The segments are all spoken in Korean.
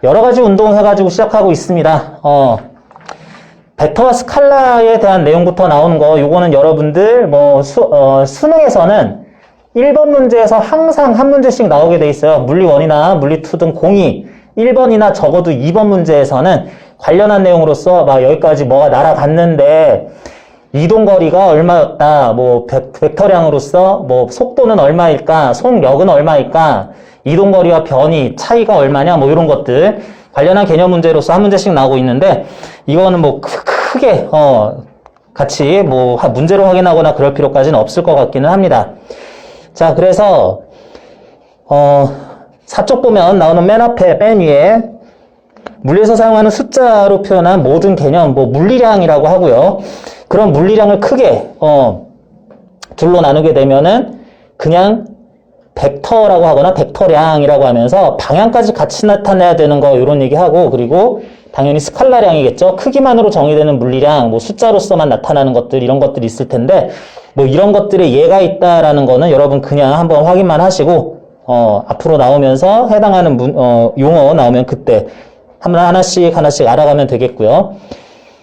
여러 가지 운동해가지고 시작하고 있습니다. 벡터와 스칼라에 대한 내용부터 나오는 거, 요거는 여러분들 수능에서는 1번 문제에서 항상 한 문제씩 나오게 돼 있어요. 물리 1이나 물리 2 등 공이 1번이나 적어도 2번 문제에서는 관련한 내용으로서 막 여기까지 뭐가 날아갔는데 이동거리가 얼마였다, 벡터량으로서 속도는 얼마일까, 속력은 얼마일까, 이동거리와 변이 차이가 얼마냐, 이런 것들 관련한 개념 문제로서 한 문제씩 나오고 있는데, 이거는 크게 같이 문제로 확인하거나 그럴 필요까지는 없을 것 같기는 합니다. 자, 그래서 4쪽 보면 나오는 맨 앞에 맨 위에 물리에서 사용하는 숫자로 표현한 모든 개념, 물리량이라고 하고요. 그런 물리량을 크게 둘로 나누게 되면은 그냥 벡터라고 하거나 벡터량이라고 하면서 방향까지 같이 나타내야 되는 거, 이런 얘기하고, 그리고 당연히 스칼라량이겠죠. 크기만으로 정의되는 물리량, 숫자로서만 나타나는 것들, 이런 것들이 있을 텐데, 이런 것들에 예가 있다라는 거는 여러분 그냥 한번 확인만 하시고, 앞으로 나오면서 해당하는 용어 나오면 그때 하나씩 알아가면 되겠고요.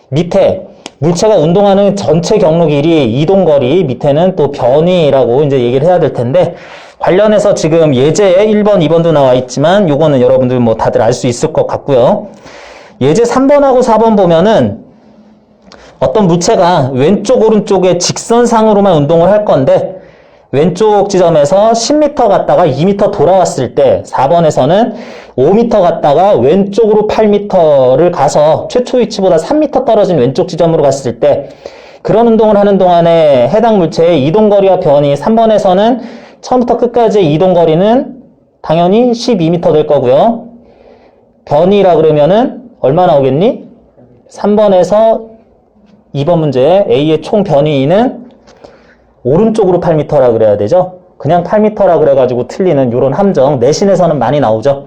밑에 물체가 운동하는 전체 경로 길이, 이동거리, 밑에는 또 변이라고 이제 얘기를 해야 될 텐데, 관련해서 지금 예제 1번, 2번도 나와 있지만 요거는 여러분들 다들 알 수 있을 것 같고요. 예제 3번하고 4번 보면은 어떤 물체가 왼쪽 오른쪽에 직선상으로만 운동을 할 건데, 왼쪽 지점에서 10m 갔다가 2m 돌아왔을 때, 4번에서는 5m 갔다가 왼쪽으로 8m를 가서 최초 위치보다 3m 떨어진 왼쪽 지점으로 갔을 때, 그런 운동을 하는 동안에 해당 물체의 이동거리와 변이, 3번에서는 처음부터 끝까지의 이동거리는 당연히 12m 될 거고요. 변이라 그러면은 얼마 나오겠니? 3번에서 2번 문제 A의 총 변이는 오른쪽으로 8m라 그래야 되죠. 그냥 8m라 그래가지고 틀리는 이런 함정, 내신에서는 많이 나오죠.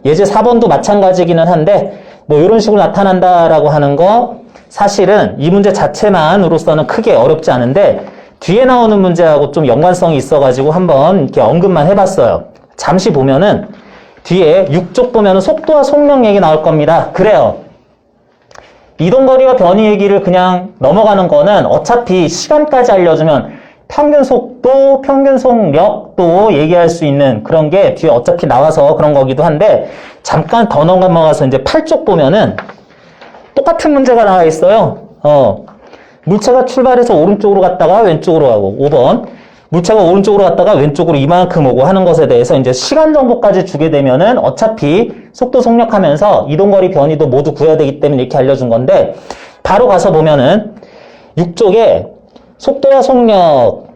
예제 4번도 마찬가지기는 한데, 이런 식으로 나타난다라고 하는 거, 사실은 이 문제 자체만으로서는 크게 어렵지 않은데, 뒤에 나오는 문제하고 좀 연관성이 있어가지고 한번 이렇게 언급만 해봤어요. 잠시 보면은, 뒤에 6쪽 보면은 속도와 속력 얘기 나올 겁니다. 그래요. 이동거리와 변이 얘기를 그냥 넘어가는 거는 어차피 시간까지 알려주면 평균 속도, 평균 속력도 얘기할 수 있는 그런 게 뒤에 어차피 나와서 그런 거기도 한데, 잠깐 더 넘어가서 이제 8쪽 보면은 똑같은 문제가 나와 있어요. 물체가 출발해서 오른쪽으로 갔다가 왼쪽으로 가고, 5번. 물체가 오른쪽으로 갔다가 왼쪽으로 이만큼 오고 하는 것에 대해서 이제 시간 정보까지 주게 되면은 어차피 속도 속력하면서 이동거리 변이도 모두 구해야 되기 때문에 이렇게 알려준 건데, 바로 가서 보면은 6쪽에 속도와 속력,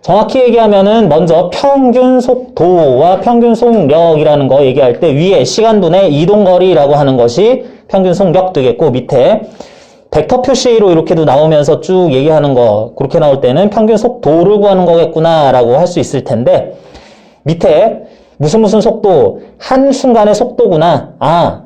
정확히 얘기하면은 먼저 평균 속도와 평균 속력이라는 거 얘기할 때 위에 시간분의 이동거리라고 하는 것이 평균 속력 되겠고, 밑에 벡터 표시로 이렇게도 나오면서 쭉 얘기하는 거, 그렇게 나올 때는 평균 속도를 구하는 거겠구나 라고 할 수 있을 텐데, 밑에 무슨 속도, 한순간의 속도구나.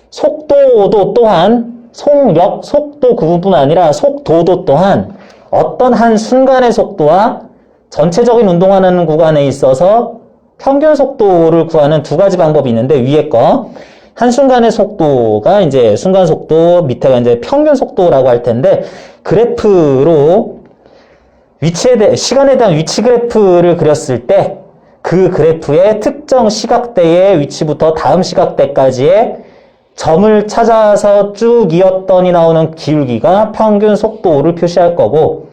속도도 또한 속력, 속도 그뿐 아니라 속도도 또한 어떤 한순간의 속도와 전체적인 운동하는 구간에 있어서 평균 속도를 구하는 두 가지 방법이 있는데, 위에 거 한순간의 속도가 이제 순간 속도, 밑에가 이제 평균 속도라고 할 텐데, 그래프로 시간에 대한 위치 그래프를 그렸을 때, 그 그래프의 특정 시각대의 위치부터 다음 시각대까지의 점을 찾아서 쭉 이었더니 나오는 기울기가 평균 속도를 표시할 거고,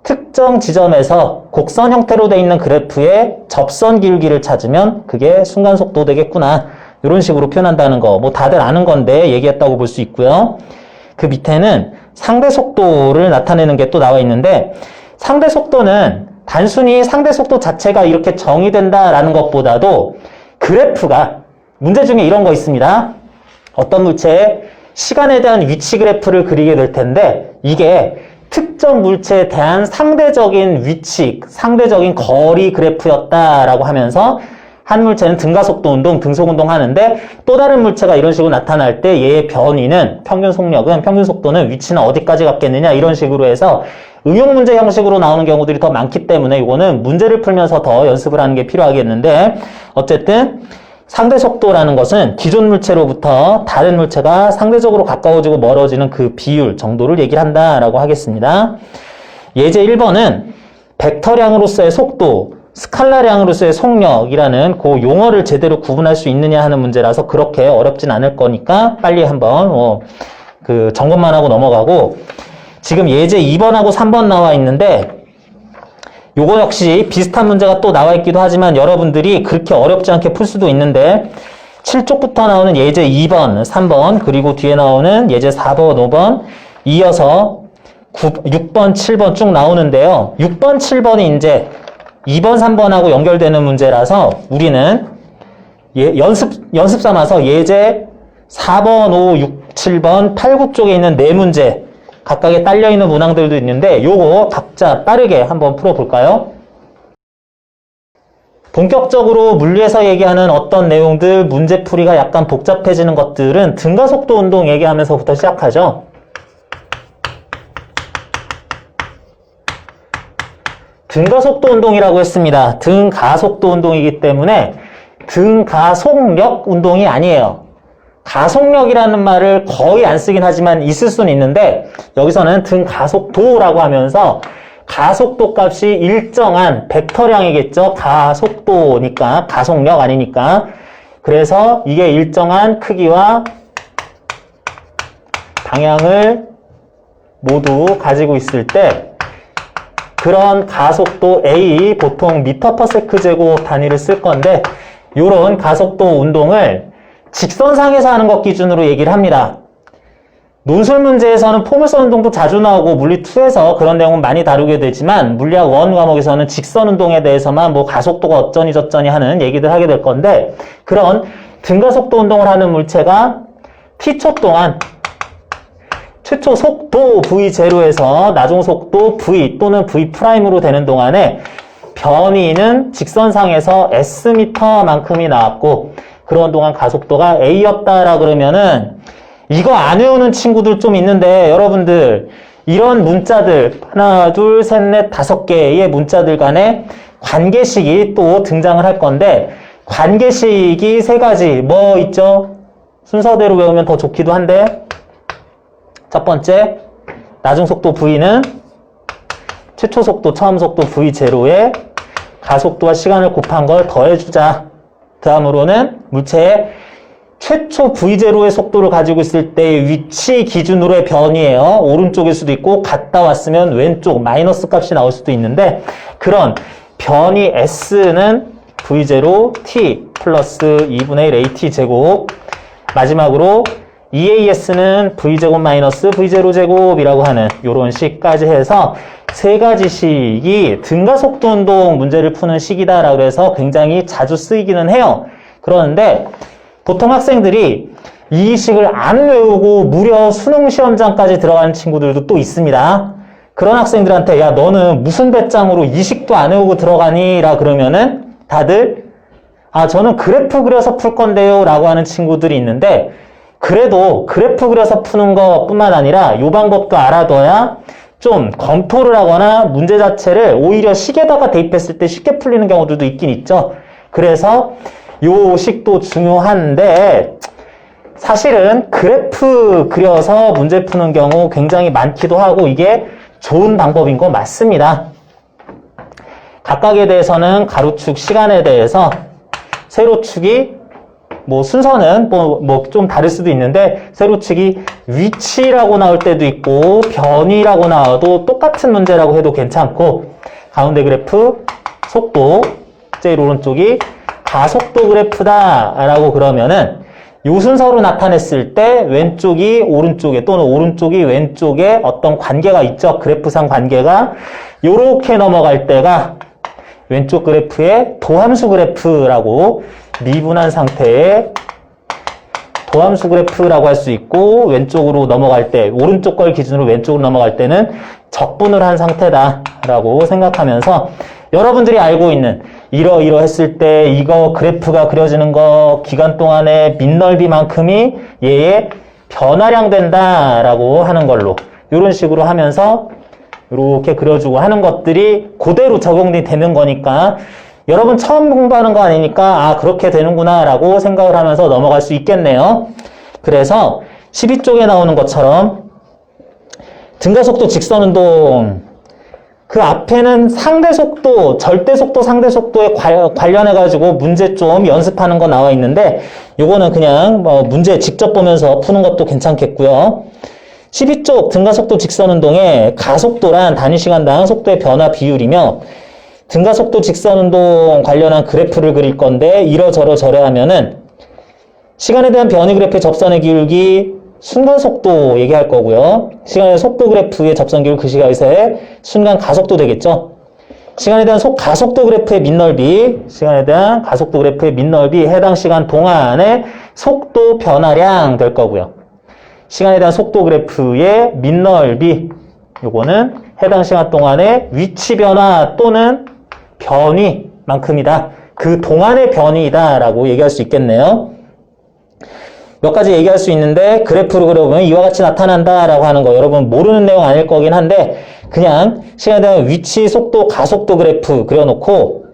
특정 지점에서 곡선 형태로 되어 있는 그래프의 접선 기울기를 찾으면 그게 순간 속도 되겠구나. 이런 식으로 표현한다는 거, 다들 아는 건데 얘기했다고 볼 수 있고요. 그 밑에는 상대 속도를 나타내는 게 또 나와 있는데, 상대 속도는 단순히 상대 속도 자체가 이렇게 정의된다라는 것보다도 그래프가, 문제 중에 이런 거 있습니다. 어떤 물체의 시간에 대한 위치 그래프를 그리게 될 텐데, 이게 특정 물체에 대한 상대적인 위치, 상대적인 거리 그래프였다라고 하면서, 한 물체는 등가속도 운동, 등속 운동 하는데, 또 다른 물체가 이런 식으로 나타날 때 얘의 변이는, 평균 속력은, 평균 속도는 위치는 어디까지 갔겠느냐, 이런 식으로 해서 응용 문제 형식으로 나오는 경우들이 더 많기 때문에 이거는 문제를 풀면서 더 연습을 하는 게 필요하겠는데, 어쨌든 상대 속도라는 것은 기존 물체로부터 다른 물체가 상대적으로 가까워지고 멀어지는 그 비율 정도를 얘기를 한다라고 하겠습니다. 예제 1번은 벡터량으로서의 속도, 스칼라량으로서의 속력이라는 그 용어를 제대로 구분할 수 있느냐 하는 문제라서 그렇게 어렵진 않을 거니까 빨리 한번 그 점검만 하고 넘어가고, 지금 예제 2번하고 3번 나와 있는데 요거 역시 비슷한 문제가 또 나와 있기도 하지만 여러분들이 그렇게 어렵지 않게 풀 수도 있는데 7쪽부터 나오는 예제 2번, 3번, 그리고 뒤에 나오는 예제 4번, 5번 이어서 6번, 7번 쭉 나오는데요. 6번, 7번이 이제 2번, 3번하고 연결되는 문제라서 우리는 연습 삼아서 예제 4번, 5, 6, 7번, 8, 9쪽에 있는 4문제 각각에 딸려있는 문항들도 있는데 요거 각자 빠르게 한번 풀어볼까요? 본격적으로 물리에서 얘기하는 어떤 내용들, 문제풀이가 약간 복잡해지는 것들은 등가속도 운동 얘기하면서부터 시작하죠. 등가속도 운동이라고 했습니다. 등가속도 운동이기 때문에 등가속력 운동이 아니에요. 가속력이라는 말을 거의 안 쓰긴 하지만 있을 수는 있는데 여기서는 등가속도라고 하면서 가속도 값이 일정한 벡터량이겠죠. 가속도니까 가속력 아니니까. 그래서 이게 일정한 크기와 방향을 모두 가지고 있을 때 그런 가속도 A, 보통 미터/세컨드 제곱 단위를 쓸 건데 이런 가속도 운동을 직선상에서 하는 것 기준으로 얘기를 합니다. 논술 문제에서는 포물선 운동도 자주 나오고 물리2에서 그런 내용은 많이 다루게 되지만 물리학 1 과목에서는 직선 운동에 대해서만 뭐 가속도가 어쩌니 저쩌니 하는 얘기들 하게 될 건데 그런 등가속도 운동을 하는 물체가 t초 동안 최초 속도 v0에서 나중 속도 v 또는 v'으로 되는 동안에 변이는 직선상에서 sm만큼이 나왔고 그런 동안 가속도가 a였다라 그러면은 이거 안 외우는 친구들 좀 있는데 여러분들 이런 문자들 하나 둘 셋 넷 5개의 문자들 간에 관계식이 또 등장을 할 건데 관계식이 3가지 뭐 있죠? 순서대로 외우면 더 좋기도 한데 첫 번째 나중 속도 v는 최초 속도 처음 속도 v0에 가속도와 시간을 곱한 걸 더해주자. 다음으로는 물체의 최초 v0의 속도를 가지고 있을 때의 위치 기준으로의 변이에요. 오른쪽일 수도 있고 갔다 왔으면 왼쪽 마이너스 값이 나올 수도 있는데 그런 변이 s는 v0 t 플러스 2분의 1 at 제곱 마지막으로 EAS는 v제곱 마이너스 v0 제곱이라고 하는 이런 식까지 해서 3가지 식이 등가속도 운동 문제를 푸는 식이다라고 해서 굉장히 자주 쓰이기는 해요. 그러는데 보통 학생들이 이 식을 안 외우고 무려 수능 시험장까지 들어가는 친구들도 또 있습니다. 그런 학생들한테 야 너는 무슨 배짱으로 이 식도 안 외우고 들어가니? 라 그러면은 다들 저는 그래프 그려서 풀 건데요 라고 하는 친구들이 있는데 그래도 그래프 그려서 푸는 것뿐만 아니라 이 방법도 알아둬야 좀 검토를 하거나 문제 자체를 오히려 식에다가 대입했을 때 쉽게 풀리는 경우들도 있긴 있죠. 그래서 요 식도 중요한데 사실은 그래프 그려서 문제 푸는 경우 굉장히 많기도 하고 이게 좋은 방법인 거 맞습니다. 각각에 대해서는 가로축 시간에 대해서 세로축이 뭐 순서는 뭐 좀 다를 수도 있는데 세로축이 위치라고 나올 때도 있고 변이라고 나와도 똑같은 문제라고 해도 괜찮고 가운데 그래프 속도 제일 오른쪽이 가속도 그래프다 라고 그러면은 요 순서로 나타냈을 때 왼쪽이 오른쪽에 또는 오른쪽이 왼쪽에 어떤 관계가 있죠. 그래프상 관계가 요렇게 넘어갈 때가 왼쪽 그래프의 도함수 그래프라고 미분한 상태의 도함수 그래프라고 할 수 있고 왼쪽으로 넘어갈 때 오른쪽 걸 기준으로 왼쪽으로 넘어갈 때는 적분을 한 상태다라고 생각하면서 여러분들이 알고 있는 이러했을 때 이거 그래프가 그려지는 거 기간 동안의 밑넓이만큼이 얘의 변화량 된다라고 하는 걸로 이런 식으로 하면서 이렇게 그려주고 하는 것들이 그대로 적용이 되는 거니까 여러분 처음 공부하는 거 아니니까 아 그렇게 되는구나 라고 생각을 하면서 넘어갈 수 있겠네요. 그래서 12쪽에 나오는 것처럼 등가속도 직선운동 그 앞에는 상대속도, 절대속도, 상대속도에 관련해가지고 문제 좀 연습하는 거 나와 있는데 요거는 그냥 뭐 문제 직접 보면서 푸는 것도 괜찮겠고요. 12쪽 등가속도 직선운동의 가속도란 단위시간당 속도의 변화 비율이며 등가속도 직선운동 관련한 그래프를 그릴 건데 이러저러 저래 하면은 시간에 대한 변이 그래프의 접선의 기울기 순간 속도 얘기할 거고요. 시간의 속도 그래프의 접선 기울 그 시각에서의 순간 가속도 되겠죠. 시간에 대한 가속도 그래프의 밑넓이, 시간에 대한 가속도 그래프의 밑넓이 해당 시간 동안의 속도 변화량 될 거고요. 시간에 대한 속도 그래프의 밑넓이, 요거는 해당 시간 동안의 위치 변화 또는 변위만큼이다. 그 동안의 변이다 라고 얘기할 수 있겠네요. 몇 가지 얘기할 수 있는데 그래프로 그려보면 이와 같이 나타난다 라고 하는 거 여러분 모르는 내용 아닐 거긴 한데 그냥 시간에 대한 위치, 속도, 가속도 그래프 그려놓고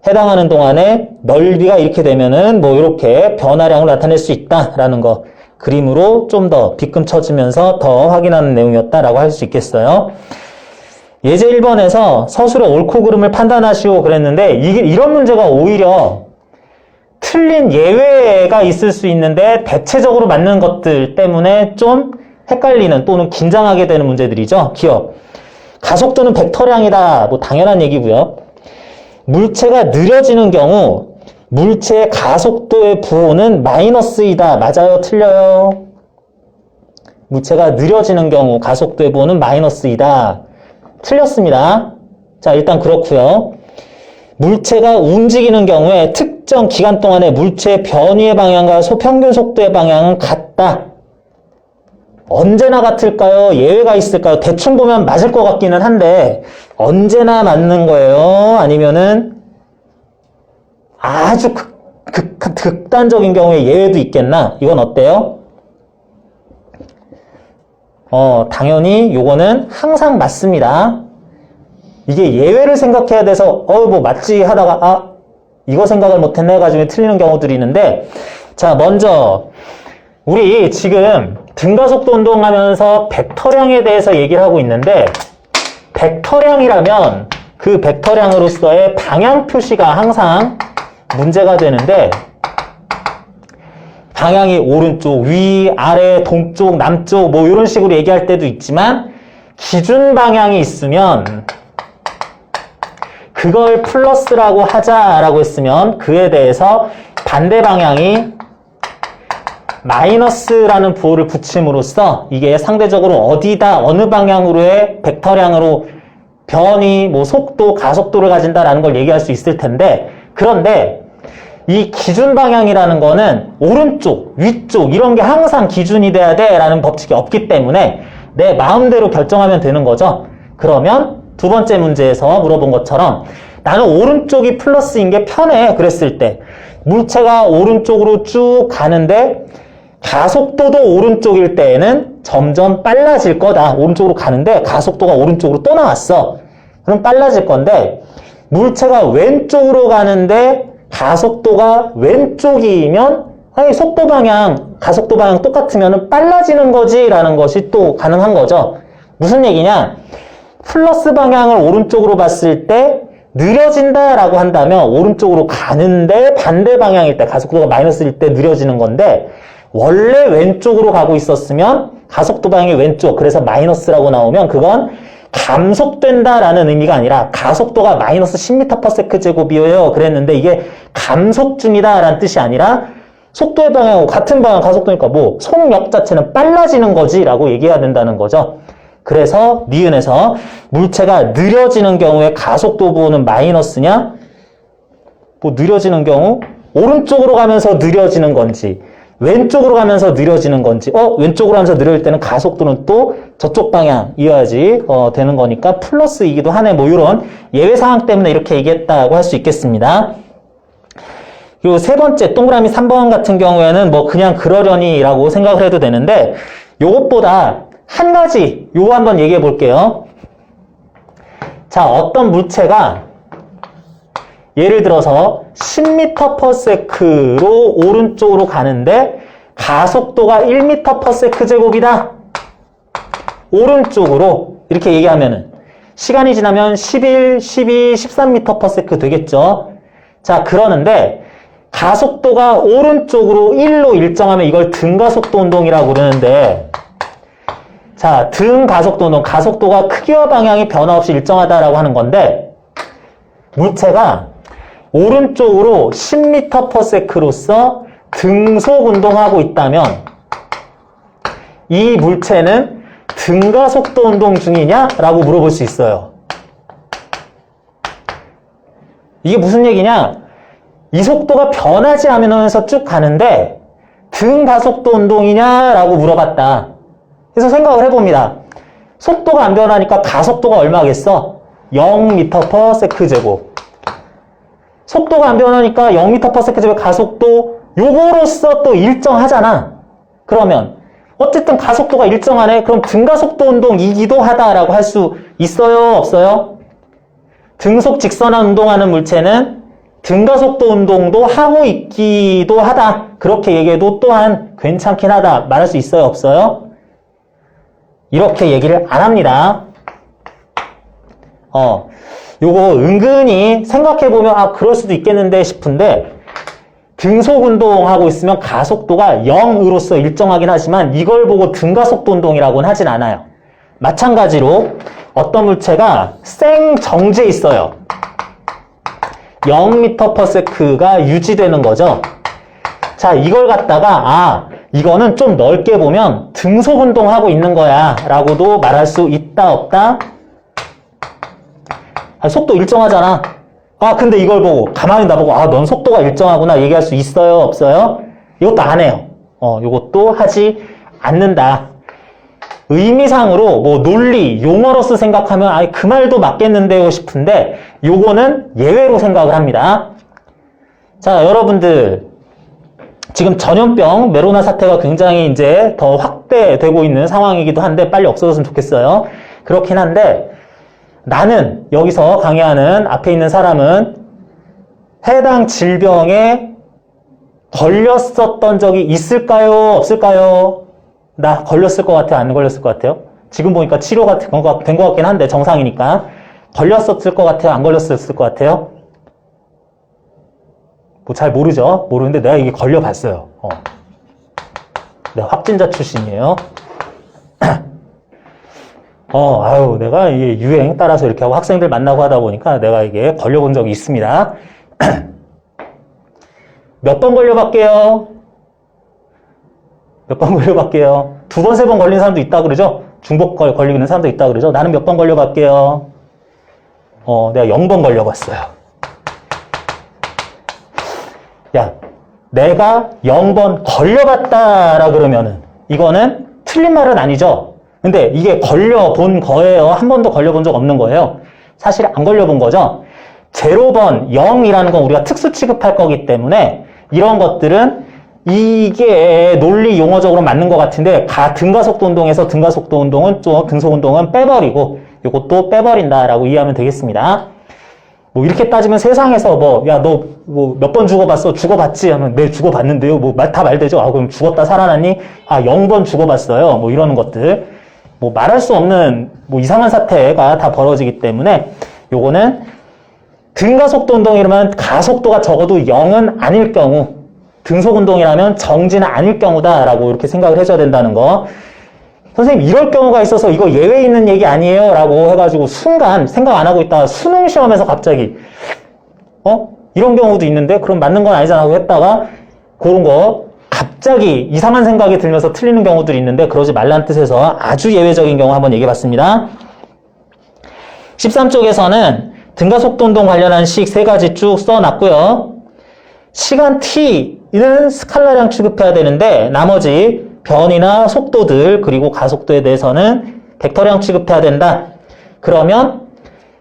해당하는 동안에 넓이가 이렇게 되면은 뭐 이렇게 변화량을 나타낼 수 있다라는 거 그림으로 좀 더 빗금 쳐주면서 더 확인하는 내용이었다라고 할 수 있겠어요. 예제 1번에서 서술의 옳고 그름을 판단하시오 그랬는데 이런 문제가 오히려 틀린 예외가 있을 수 있는데 대체적으로 맞는 것들 때문에 좀 헷갈리는 또는 긴장하게 되는 문제들이죠. 기억. 가속도는 벡터량이다. 뭐 당연한 얘기고요. 물체가 느려지는 경우 물체의 가속도의 부호는 마이너스이다. 맞아요? 틀려요? 물체가 느려지는 경우 가속도의 부호는 마이너스이다. 틀렸습니다. 자, 일단 그렇고요. 물체가 움직이는 경우에 특정 기간 동안의 물체의 변위의 방향과 평균 속도의 방향은 같다. 언제나 같을까요? 예외가 있을까요? 대충 보면 맞을 것 같기는 한데 언제나 맞는 거예요? 아니면은 아주 극단적인 경우에 예외도 있겠나? 이건 어때요? 당연히 요거는 항상 맞습니다. 이게 예외를 생각해야 돼서 뭐 맞지 하다가 이거 생각을 못했네 해가지고 틀리는 경우들이 있는데 자 먼저 우리 지금 등가속도 운동하면서 벡터량에 대해서 얘기를 하고 있는데 벡터량이라면 그 벡터량으로서의 방향 표시가 항상 문제가 되는데 방향이 오른쪽, 위, 아래, 동쪽, 남쪽 뭐 이런 식으로 얘기할 때도 있지만 기준 방향이 있으면 그걸 플러스라고 하자라고 했으면 그에 대해서 반대 방향이 마이너스라는 부호를 붙임으로써 이게 상대적으로 어디다 어느 방향으로의 벡터량으로 변이, 뭐 속도, 가속도를 가진다라는 걸 얘기할 수 있을 텐데 그런데 이 기준 방향이라는 거는 오른쪽, 위쪽 이런 게 항상 기준이 돼야 돼라는 법칙이 없기 때문에 내 마음대로 결정하면 되는 거죠. 그러면 두 번째 문제에서 물어본 것처럼 나는 오른쪽이 플러스인 게 편해 그랬을 때 물체가 오른쪽으로 쭉 가는데 가속도도 오른쪽일 때에는 점점 빨라질 거다. 오른쪽으로 가는데 가속도가 오른쪽으로 또 나왔어. 그럼 빨라질 건데 물체가 왼쪽으로 가는데 가속도가 왼쪽이면 아니 속도 방향, 가속도 방향 똑같으면 빨라지는 거지 라는 것이 또 가능한 거죠. 무슨 얘기냐? 플러스 방향을 오른쪽으로 봤을 때 느려진다 라고 한다면 오른쪽으로 가는데 반대 방향일 때 가속도가 마이너스일 때 느려지는 건데 원래 왼쪽으로 가고 있었으면 가속도 방향이 왼쪽 그래서 마이너스라고 나오면 그건 감속된다라는 의미가 아니라 가속도가 마이너스 10m/s 제곱이에요 그랬는데 이게 감속 중이다라는 뜻이 아니라 속도의 방향하고 같은 방향 가속도니까 뭐 속력 자체는 빨라지는 거지 라고 얘기해야 된다는 거죠. 그래서 니은에서 물체가 느려지는 경우에 가속도 부호는 마이너스냐? 뭐 느려지는 경우 오른쪽으로 가면서 느려지는 건지 왼쪽으로 가면서 느려지는 건지 왼쪽으로 가면서 느려질 때는 가속도는 또 저쪽 방향이어야지 되는 거니까 플러스이기도 하네 뭐 이런 예외 상황 때문에 이렇게 얘기했다고 할 수 있겠습니다. 요 세 번째 동그라미 3번 같은 경우에는 뭐 그냥 그러려니 라고 생각을 해도 되는데 요것보다 한 가지 요거 한번 얘기해 볼게요. 자 어떤 물체가 예를 들어서 10m/s로 오른쪽으로 가는데 가속도가 1m/s 제곱이다. 오른쪽으로 이렇게 얘기하면은 시간이 지나면 11, 12, 13m/s 되겠죠. 자, 그러는데 가속도가 오른쪽으로 1로 일정하면 이걸 등가속도 운동이라고 그러는데, 자, 등가속도 운동, 가속도가 크기와 방향이 변화 없이 일정하다라고 하는 건데, 물체가 오른쪽으로 10m/s로서 등속 운동하고 있다면 이 물체는 등가속도 운동 중이냐? 라고 물어볼 수 있어요. 이게 무슨 얘기냐? 이 속도가 변하지 않으면서 쭉 가는데 등가속도 운동이냐? 라고 물어봤다. 그래서 생각을 해봅니다. 속도가 안 변하니까 가속도가 얼마겠어? 0m/s 제곱. 속도가 안 변하니까 0m/s 제곱 가속도 요거로서 또 일정하잖아. 그러면 어쨌든 가속도가 일정하네. 그럼 등가속도 운동이기도 하다라고 할 수 있어요? 없어요? 등속 직선한 운동하는 물체는 등가속도 운동도 하고 있기도 하다. 그렇게 얘기해도 또한 괜찮긴 하다. 말할 수 있어요? 없어요? 이렇게 얘기를 안 합니다. 요거 은근히 생각해보면 아 그럴 수도 있겠는데 싶은데 등속 운동하고 있으면 가속도가 0으로서 일정하긴 하지만 이걸 보고 등가속도 운동이라고는 하진 않아요. 마찬가지로 어떤 물체가 생정지에 있어요. 0m/s가 유지되는 거죠. 자, 이걸 갖다가 이거는 좀 넓게 보면 등속 운동하고 있는 거야 라고도 말할 수 있다 없다? 속도 일정하잖아. 근데 이걸 보고 가만히 나보고 넌 속도가 일정하구나 얘기할 수 있어요? 없어요? 이것도 안 해요. 이것도 하지 않는다. 의미상으로 뭐 논리, 용어로서 생각하면 그 말도 맞겠는데요 싶은데 요거는 예외로 생각을 합니다. 자, 여러분들 지금 전염병 메로나 사태가 굉장히 이제 더 확대되고 있는 상황이기도 한데 빨리 없어졌으면 좋겠어요. 그렇긴 한데 나는 여기서 강의하는 앞에 있는 사람은 해당 질병에 걸렸었던 적이 있을까요? 없을까요? 나 걸렸을 것 같아요? 안 걸렸을 것 같아요? 지금 보니까 치료가 된 것 같긴 한데 정상이니까 걸렸었을 것 같아요? 안 걸렸었을 것 같아요? 뭐 잘 모르죠? 모르는데 내가 이게 걸려봤어요. 내가 확진자 출신이에요. 내가 이게 유행 따라서 이렇게 하고 학생들 만나고 하다 보니까 내가 이게 걸려본 적이 있습니다. 몇 번 걸려봤게요? 몇 번 걸려봤게요? 2번, 3번 걸린 사람도 있다 그러죠? 중복 걸리는 사람도 있다 그러죠? 나는 몇 번 걸려봤게요? 내가 0번 걸려봤어요. 야, 내가 0번 걸려봤다라 그러면은 이거는 틀린 말은 아니죠? 근데 이게 걸려본 거예요? 한 번도 걸려본 적 없는 거예요? 사실 안 걸려본 거죠? 0번, 0이라는 건 우리가 특수 취급할 거기 때문에 이런 것들은 이게 논리 용어적으로 맞는 것 같은데 등가속도 운동에서 등가속도 운동은 좀 등속 운동은 빼버리고 이것도 빼버린다라고 이해하면 되겠습니다. 뭐 이렇게 따지면 세상에서 너 몇 번 죽어봤어? 죽어봤지? 하면 네 죽어봤는데요. 다 말되죠? 그럼 죽었다 살아났니? 0번 죽어봤어요. 뭐 이러는 것들. 말할 수 없는 이상한 사태가 다 벌어지기 때문에 요거는 등가속도 운동이라면 가속도가 적어도 0은 아닐 경우 등속 운동이라면 정지는 아닐 경우다라고 이렇게 생각을 해줘야 된다는 거. 선생님 이럴 경우가 있어서 이거 예외 있는 얘기 아니에요? 라고 해가지고 순간 생각 안 하고 있다가 수능 시험에서 갑자기 이런 경우도 있는데 그럼 맞는 건 아니잖아 하고 했다가 그런 거 갑자기 이상한 생각이 들면서 틀리는 경우들이 있는데 그러지 말라는 뜻에서 아주 예외적인 경우 한번 얘기해봤습니다. 13쪽에서는 등가속도 운동 관련한 식 3가지 쭉 써놨고요. 시간 t는 스칼라량 취급해야 되는데 나머지 변이나 속도들 그리고 가속도에 대해서는 벡터량 취급해야 된다. 그러면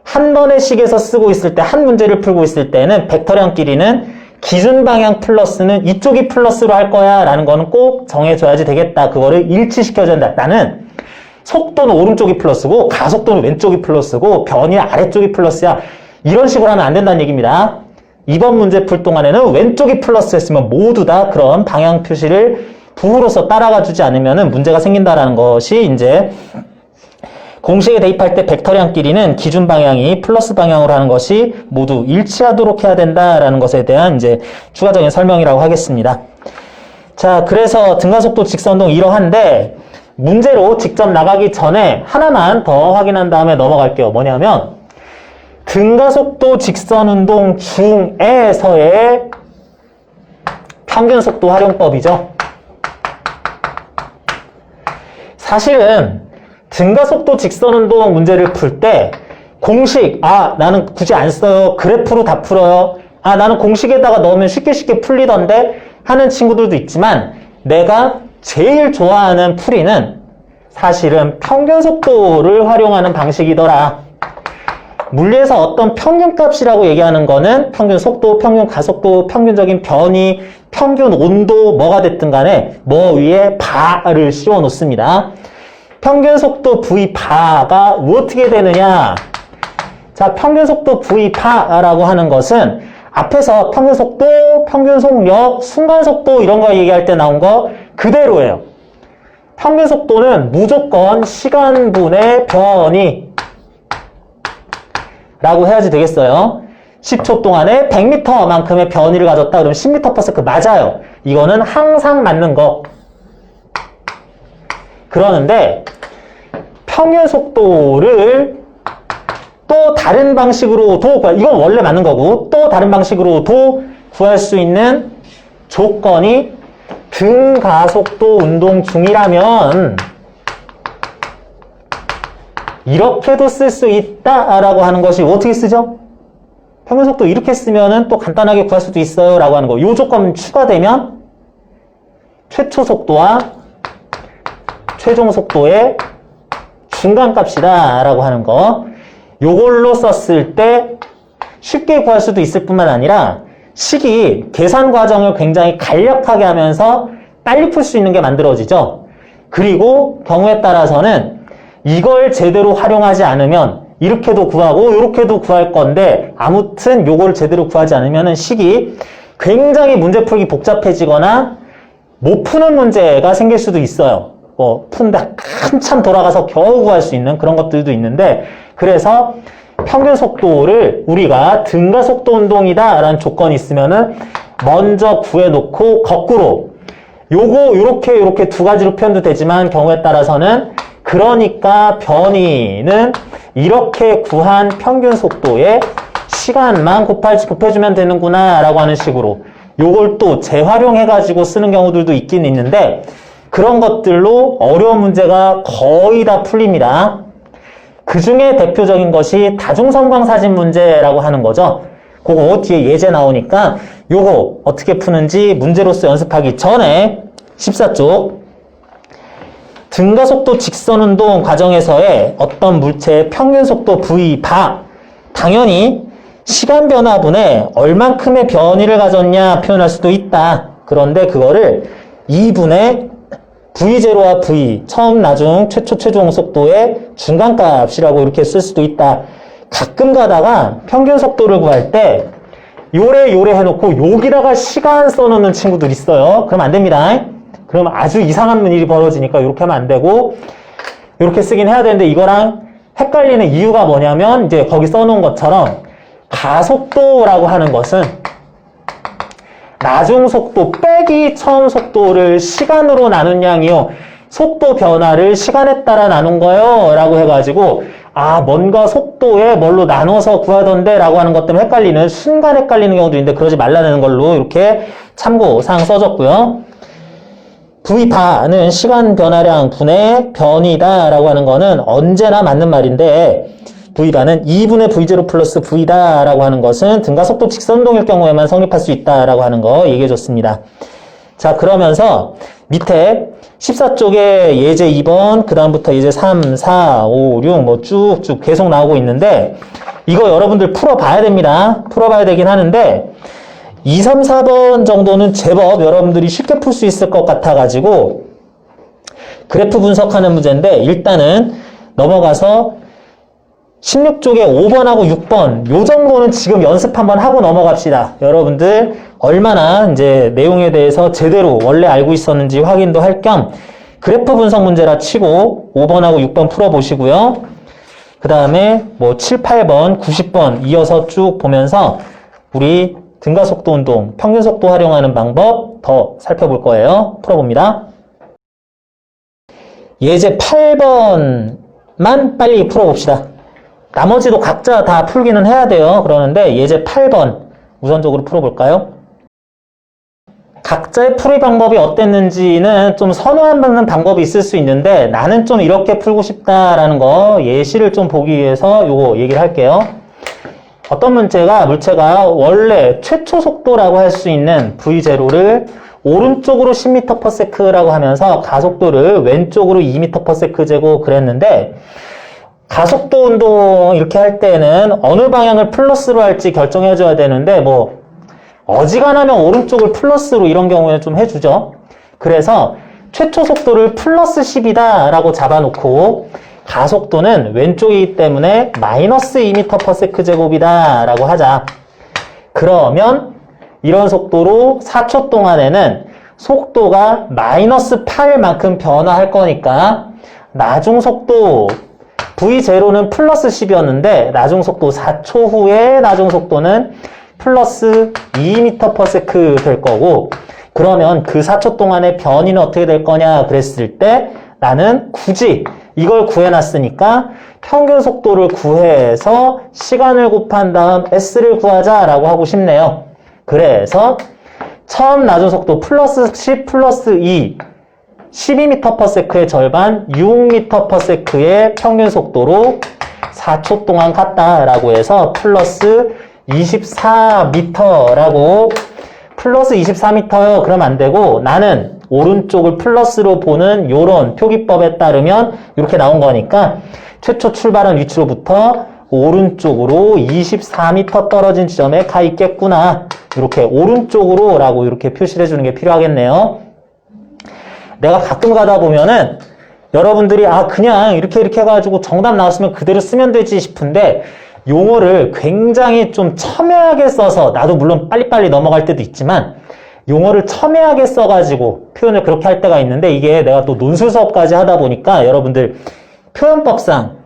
한 번의 식에서 쓰고 있을 때 한 문제를 풀고 있을 때는 벡터량끼리는 기준 방향 플러스는 이쪽이 플러스로 할 거야 라는 거는 꼭 정해줘야지 되겠다. 그거를 일치시켜줘야 된다. 나는 속도는 오른쪽이 플러스고 가속도는 왼쪽이 플러스고 변이 아래쪽이 플러스야. 이런 식으로 하면 안 된다는 얘기입니다. 이번 문제 풀 동안에는 왼쪽이 플러스 했으면 모두 다 그런 방향 표시를 부호로서 따라가 주지 않으면 문제가 생긴다라는 것이 이제 공식에 대입할 때 벡터량 끼리는 기준 방향이 플러스 방향으로 하는 것이 모두 일치하도록 해야 된다라는 것에 대한 이제 추가적인 설명이라고 하겠습니다. 자, 그래서 등가속도 직선운동 이러한데 문제로 직접 나가기 전에 하나만 더 확인한 다음에 넘어갈게요. 뭐냐면 등가속도 직선운동 중에서의 평균속도 활용법이죠. 사실은 등가속도 직선운동 문제를 풀 때 공식, 나는 굳이 안 써요. 그래프로 다 풀어요. 나는 공식에다가 넣으면 쉽게 풀리던데 하는 친구들도 있지만 내가 제일 좋아하는 풀이는 사실은 평균속도를 활용하는 방식이더라. 물리에서 어떤 평균값이라고 얘기하는 거는 평균속도, 평균가속도, 평균적인 변이, 평균 온도 뭐가 됐든 간에 뭐 위에 바를 씌워 놓습니다. 평균속도 V 바가 어떻게 되느냐? 자, 평균속도 V 바라고 하는 것은 앞에서 평균속도, 평균속력, 순간속도 이런 거 얘기할 때 나온 거 그대로예요. 평균속도는 무조건 시간분의 변이 라고 해야지 되겠어요. 10초 동안에 100m만큼의 변이를 가졌다 그러면 10m/s 맞아요. 이거는 항상 맞는 거. 그러는데 평균속도를 또 다른 방식으로도, 이건 원래 맞는 거고 또 다른 방식으로도 구할 수 있는 조건이 등가속도 운동 중이라면 이렇게도 쓸 수 있다라고 하는 것이 어떻게 쓰죠? 평균속도 이렇게 쓰면은 또 간단하게 구할 수도 있어요 라고 하는 거. 이 조건 추가되면 최초 속도와 최종 속도의 중간값이다 라고 하는 거. 요걸로 썼을 때 쉽게 구할 수도 있을 뿐만 아니라 식이 계산 과정을 굉장히 간략하게 하면서 빨리 풀 수 있는 게 만들어지죠. 그리고 경우에 따라서는 이걸 제대로 활용하지 않으면 이렇게도 구하고 이렇게도 구할 건데 아무튼 요걸 제대로 구하지 않으면 식이 굉장히 문제 풀기 복잡해지거나 못 푸는 문제가 생길 수도 있어요. 푼다 한참 돌아가서 겨우 구할 수 있는 그런 것들도 있는데 그래서 평균 속도를 우리가 등가속도 운동이다 라는 조건이 있으면은 먼저 구해놓고 거꾸로 요렇게 두 가지로 표현도 되지만 경우에 따라서는 그러니까 변이는 이렇게 구한 평균 속도의 시간만 곱해주면 되는구나 라고 하는 식으로 요걸 또 재활용해가지고 쓰는 경우들도 있긴 있는데 그런 것들로 어려운 문제가 거의 다 풀립니다. 그 중에 대표적인 것이 다중성광 사진 문제라고 하는 거죠. 그거 뒤에 예제 나오니까 요거 어떻게 푸는지 문제로서 연습하기 전에 14쪽 등가속도 직선운동 과정에서의 어떤 물체의 평균속도 V 바 당연히 시간 변화분에 얼만큼의 변이를 가졌냐 표현할 수도 있다. 그런데 그거를 2분의 V0와 V 처음 나중 최초 최종 속도의 중간값이라고 이렇게 쓸 수도 있다. 가끔 가다가 평균속도를 구할 때 요래 해놓고 여기다가 시간 써놓는 친구들 있어요. 그럼 안 됩니다. 그러면 아주 이상한 일이 벌어지니까 이렇게 하면 안 되고 이렇게 쓰긴 해야 되는데 이거랑 헷갈리는 이유가 뭐냐면 이제 거기 써놓은 것처럼 가속도라고 하는 것은 나중 속도 빼기 처음 속도를 시간으로 나눈 양이요. 속도 변화를 시간에 따라 나눈 거요 라고 해가지고 뭔가 속도에 뭘로 나눠서 구하던데 라고 하는 것 때문에 헷갈리는 순간 헷갈리는 경우도 있는데 그러지 말라는 걸로 이렇게 참고사항 써줬고요. V바는 시간 변화량 분의 변이다 라고 하는 거는 언제나 맞는 말인데 V바는 2분의 V0 플러스 V다 라고 하는 것은 등가속도 직선운동일 경우에만 성립할 수 있다 라고 하는 거 얘기해 줬습니다. 자, 그러면서 밑에 14쪽에 예제 2번, 그 다음부터 예제 3, 4, 5, 6 뭐 쭉쭉 계속 나오고 있는데 이거 여러분들 풀어봐야 됩니다. 풀어봐야 되긴 하는데 2, 3, 4번 정도는 제법 여러분들이 쉽게 풀 수 있을 것 같아가지고 그래프 분석하는 문제인데 일단은 넘어가서 16쪽에 5번하고 6번 요 정도는 지금 연습 한번 하고 넘어갑시다. 여러분들 얼마나 이제 내용에 대해서 제대로 원래 알고 있었는지 확인도 할 겸 그래프 분석 문제라 치고 5번하고 6번 풀어보시고요. 그 다음에 뭐 7, 8번, 90번 이어서 쭉 보면서 우리 등가속도 운동, 평균속도 활용하는 방법 더 살펴볼 거예요. 풀어봅니다. 예제 8번만 빨리 풀어봅시다. 나머지도 각자 다 풀기는 해야 돼요. 그러는데 예제 8번 우선적으로 풀어볼까요? 각자의 풀이 방법이 어땠는지는 좀 선호하는 방법이 있을 수 있는데 나는 좀 이렇게 풀고 싶다라는 거 예시를 좀 보기 위해서 요거 얘기를 할게요. 어떤 물체가 원래 최초 속도라고 할 수 있는 V0를 오른쪽으로 10m/s라고 하면서 가속도를 왼쪽으로 2m/s제곱 그랬는데 가속도 운동 이렇게 할 때는 어느 방향을 플러스로 할지 결정해 줘야 되는데 뭐 어지간하면 오른쪽을 플러스로 이런 경우에는 좀 해주죠. 그래서 최초 속도를 플러스 10이다 라고 잡아놓고 가속도는 왼쪽이기 때문에 마이너스 2m/s제곱이다 라고 하자. 그러면 이런 속도로 4초 동안에는 속도가 마이너스 8만큼 변화할 거니까 나중 속도 V0는 플러스 10이었는데 나중 속도 4초 후에 나중 속도는 플러스 2m/s 될 거고 그러면 그 4초 동안의 변이는 어떻게 될 거냐 그랬을 때 나는 굳이 이걸 구해놨으니까 평균 속도를 구해서 시간을 곱한 다음 S를 구하자라고 하고 싶네요. 그래서 처음 나중 속도 플러스 10 플러스 2 12m/s의 절반 6m/s의 평균 속도로 4초 동안 갔다라고 해서 플러스 24m라고 플러스 24m요. 그럼 안 되고 나는 오른쪽을 플러스로 보는 요런 표기법에 따르면 이렇게 나온 거니까 최초 출발한 위치로부터 오른쪽으로 24m 떨어진 지점에 가 있겠구나. 이렇게 오른쪽으로 라고 이렇게 표시를 해주는 게 필요하겠네요. 내가 가끔 가다 보면은 여러분들이 그냥 이렇게 해가지고 정답 나왔으면 그대로 쓰면 되지 싶은데 용어를 굉장히 좀 첨예하게 써서 나도 물론 빨리빨리 넘어갈 때도 있지만 용어를 첨예하게 써가지고 표현을 그렇게 할 때가 있는데 이게 내가 또 논술 수업까지 하다 보니까 여러분들 표현법상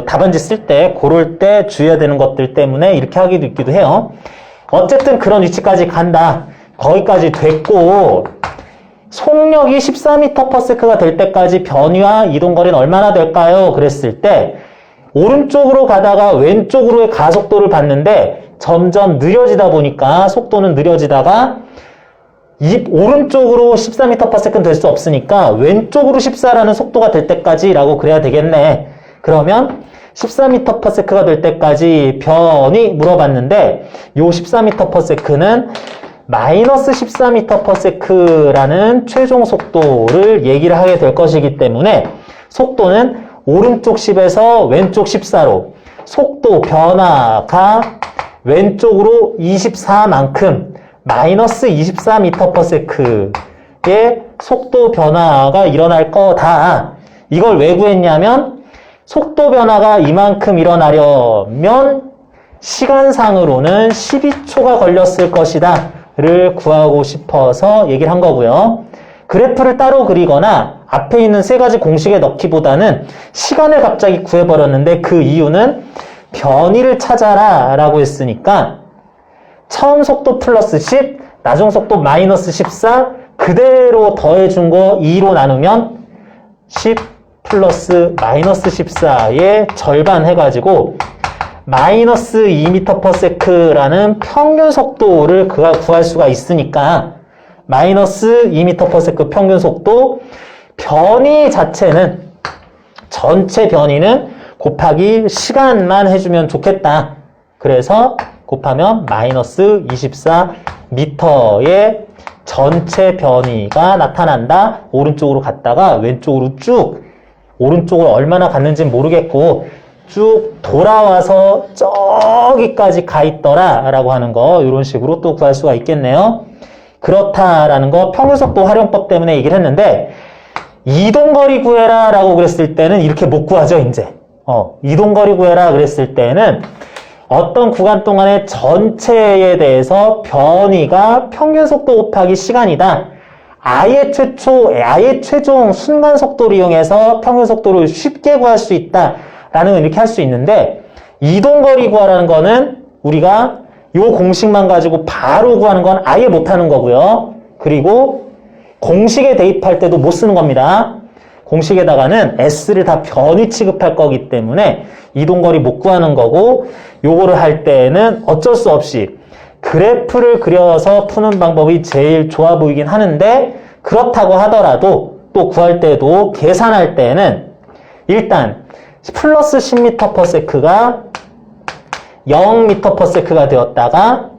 답안지 쓸 때 고를 때 주의해야 되는 것들 때문에 이렇게 하기도 있기도 해요. 어쨌든 그런 위치까지 간다. 거기까지 됐고 속력이 14m/s가 될 때까지 변이와 이동거리는 얼마나 될까요? 그랬을 때 오른쪽으로 가다가 왼쪽으로의 가속도를 봤는데 점점 느려지다 보니까 속도는 느려지다가 오른쪽으로 14m/s는 될 수 없으니까 왼쪽으로 14라는 속도가 될 때까지 라고 그래야 되겠네. 그러면 14m/s가 될 때까지 변이 물어봤는데 요 14m/s는 마이너스 14m/s라는 최종 속도를 얘기를 하게 될 것이기 때문에 속도는 오른쪽 10에서 왼쪽 14로 속도 변화가 왼쪽으로 24만큼 마이너스 24m/s의 속도 변화가 일어날 거다. 이걸 왜 구했냐면 속도 변화가 이만큼 일어나려면 시간상으로는 12초가 걸렸을 것이다 를 구하고 싶어서 얘기를 한 거고요. 그래프를 따로 그리거나 앞에 있는 세 가지 공식에 넣기보다는 시간을 갑자기 구해버렸는데 그 이유는 변이를 찾아라 라고 했으니까 처음 속도 플러스 10, 나중 속도 마이너스 14 그대로 더해준 거 2로 나누면 10 플러스 마이너스 14의 절반 해가지고 마이너스 2m/s라는 평균 속도를 구할 수가 있으니까 마이너스 2m/s 평균 속도 변이 자체는 전체 변이는 곱하기 시간만 해주면 좋겠다. 그래서 곱하면 마이너스 24m의 전체 변이가 나타난다. 오른쪽으로 갔다가 왼쪽으로 쭉 오른쪽으로 얼마나 갔는지는 모르겠고 쭉 돌아와서 저기까지 가 있더라 라고 하는 거 이런 식으로 또 구할 수가 있겠네요. 그렇다라는 거 평균속도 활용법 때문에 얘기를 했는데 이동거리 구해라 라고 그랬을 때는 이렇게 못 구하죠 이제. 이동거리 구해라 그랬을 때는 어떤 구간 동안의 전체에 대해서 변이가 평균속도 곱하기 시간이다. 아예 최종 순간속도를 이용해서 평균속도를 쉽게 구할 수 있다. 라는 걸 이렇게 할 수 있는데, 이동거리 구하라는 거는 우리가 요 공식만 가지고 바로 구하는 건 아예 못하는 거고요. 그리고 공식에 대입할 때도 못 쓰는 겁니다. 공식에다가는 S를 다 변위 취급할 거기 때문에 이동거리 못 구하는 거고, 요거를 할 때는 어쩔 수 없이 그래프를 그려서 푸는 방법이 제일 좋아 보이긴 하는데, 그렇다고 하더라도 또 구할 때도 계산할 때는 일단 플러스 10m/s가 0m/s가 되었다가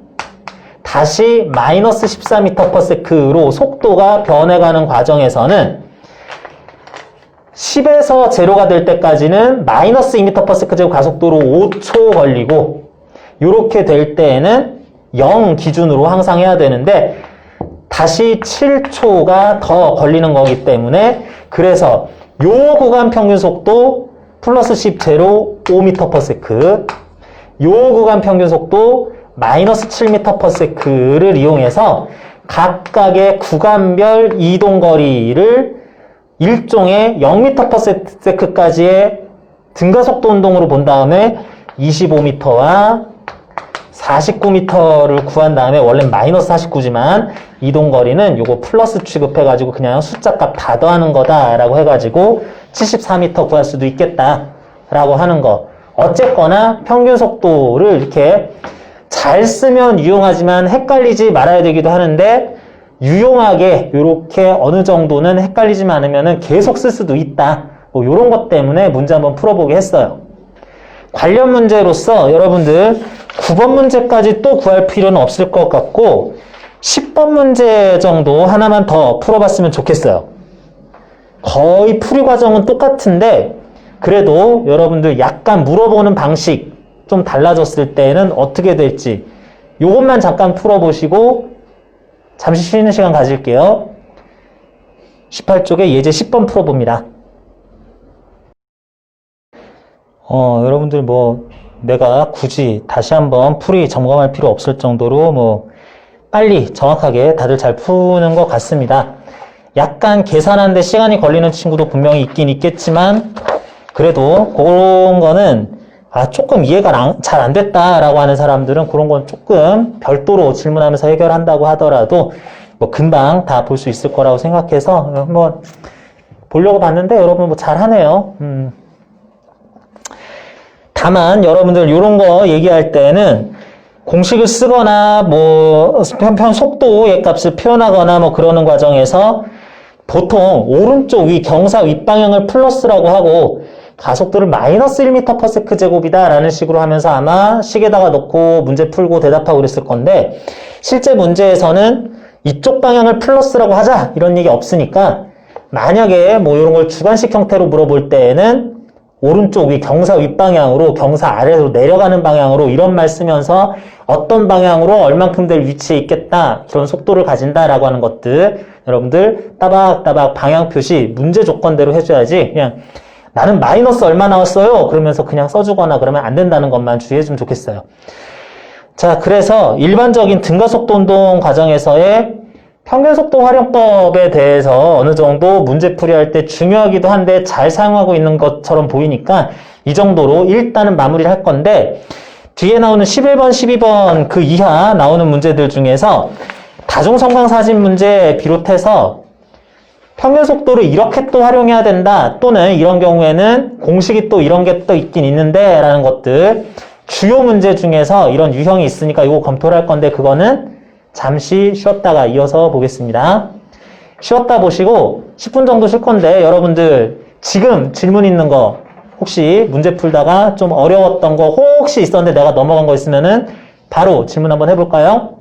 다시 마이너스 14m/s로 속도가 변해가는 과정에서는 10에서 제로가 될 때까지는 마이너스 2m/s 가속도로 5초 걸리고, 이렇게 될 때에는 0 기준으로 항상 해야 되는데 다시 7초가 더 걸리는 거기 때문에, 그래서 요 구간 평균 속도 플러스 10 제로 5m/s, 요 구간 평균 속도 마이너스 7m/s를 이용해서 각각의 구간별 이동거리를 일종의 0m/s까지의 등가속도 운동으로 본 다음에 25m와 49m를 구한 다음에, 원래 마이너스 49지만 이동거리는 요거 플러스 취급해가지고 그냥 숫자값 다 더하는 거다라고 해가지고 74m 구할 수도 있겠다라고 하는 거. 어쨌거나 평균 속도를 이렇게 잘 쓰면 유용하지만 헷갈리지 말아야 되기도 하는데, 유용하게 이렇게 어느 정도는 헷갈리지 않으면 계속 쓸 수도 있다. 뭐 이런 것 때문에 문제 한번 풀어보게 했어요. 관련 문제로서 여러분들 9번 문제까지 또 구할 필요는 없을 것 같고 10번 문제 정도 하나만 더 풀어봤으면 좋겠어요. 거의 풀이 과정은 똑같은데 그래도 여러분들 약간 물어보는 방식 좀 달라졌을 때는 어떻게 될지 요것만 잠깐 풀어보시고 잠시 쉬는 시간 가질게요. 18쪽에 예제 10번 풀어봅니다. 여러분들 내가 굳이 다시 한번 풀이 점검할 필요 없을 정도로 빨리 정확하게 다들 잘 푸는 것 같습니다. 약간 계산하는데 시간이 걸리는 친구도 분명히 있긴 있겠지만 그래도 그런 거는 조금 이해가 잘 안 됐다라고 하는 사람들은 그런 건 조금 별도로 질문하면서 해결한다고 하더라도 금방 다 볼 수 있을 거라고 생각해서 한번 보려고 봤는데 여러분 잘하네요. 다만 여러분들 이런 거 얘기할 때는 공식을 쓰거나 편편 속도의 값을 표현하거나 그러는 과정에서 보통 오른쪽 위 경사 윗방향을 플러스라고 하고 가속도를 마이너스 1m/s 제곱이다 라는 식으로 하면서 아마 식에다가 넣고 문제 풀고 대답하고 그랬을 건데, 실제 문제에서는 이쪽 방향을 플러스라고 하자 이런 얘기 없으니까 만약에 이런 걸 주관식 형태로 물어볼 때에는 오른쪽 위 경사 윗방향으로 경사 아래로 내려가는 방향으로 이런 말 쓰면서 어떤 방향으로 얼만큼 될 위치에 있겠다 그런 속도를 가진다라고 하는 것들 여러분들 따박따박 방향 표시 문제 조건대로 해줘야지 그냥 나는 마이너스 얼마 나왔어요 그러면서 그냥 써주거나 그러면 안 된다는 것만 주의해주면 좋겠어요. 자, 그래서 일반적인 등가속도 운동 과정에서의 평균속도 활용법에 대해서 어느 정도 문제풀이 할 때 중요하기도 한데 잘 사용하고 있는 것처럼 보이니까 이 정도로 일단은 마무리를 할 건데, 뒤에 나오는 11번, 12번 그 이하 나오는 문제들 중에서 다중성광 사진 문제 비롯해서 평균속도를 이렇게 또 활용해야 된다 또는 이런 경우에는 공식이 또 이런 게 또 있긴 있는데 라는 것들 주요 문제 중에서 이런 유형이 있으니까 이거 검토를 할 건데 그거는 잠시 쉬었다가 이어서 보겠습니다. 쉬었다 보시고 10분 정도 쉴 건데 여러분들 지금 질문 있는 거 혹시 문제 풀다가 좀 어려웠던 거 혹시 있었는데 내가 넘어간 거 있으면은 바로 질문 한번 해볼까요?